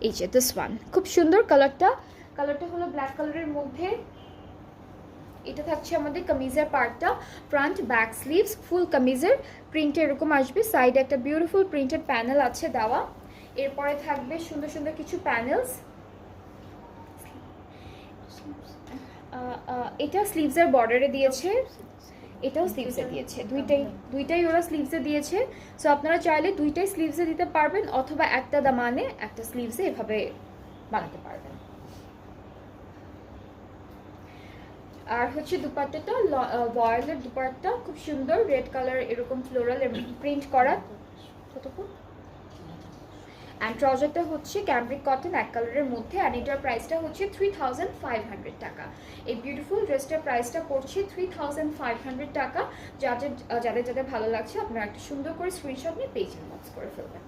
এই যে this one, খুব সুন্দর কালারটা। কালারটা হলো ব্ল্যাক কালারের মধ্যে। এটা থাকছে আমাদের কামিজের পার্টটা, ফ্রন্ট ব্যাক স্লিভস ফুল কামিজের প্রিন্টে এরকম আসবে। সাইডে একটা বিউটিফুল প্রিন্টেড প্যানেল আছে দেওয়া। এরপরে থাকবে সুন্দর সুন্দর কিছু প্যানেলস। এটা স্লিভসের বর্ডারে দিয়েছে, এটাও স্লিভসে দিয়েছে, দুইটাই ওরা স্লিভসে দিয়েছে। সো আপনারা চাইলে দুইটাই স্লিভসে দিতে পারবেন, অথবা একটা দামানে একটা স্লিভসে এভাবে বানাতে পারবেন। আর হচ্ছে দুপাট্টাটা ভয়েলের দুপাট্টা, খুব সুন্দর রেড কালার এরকম ফ্লোরাল প্রিন্ট করা। অ্যান্ড ট্রাউজারটা হচ্ছে ক্যামব্রিক কটন এক কালারের মধ্যে, অ্যান্ড এটার প্রাইসটা হচ্ছে 3500 টাকা। এই বিউটিফুল ড্রেসটার প্রাইসটা পড়ছে 3500 টাকা। যাদের যাদের ভালো লাগছে আপনারা একটা সুন্দর করে স্ক্রিনশট নিয়ে পেজ ইনবক্স করে ফেলবেন।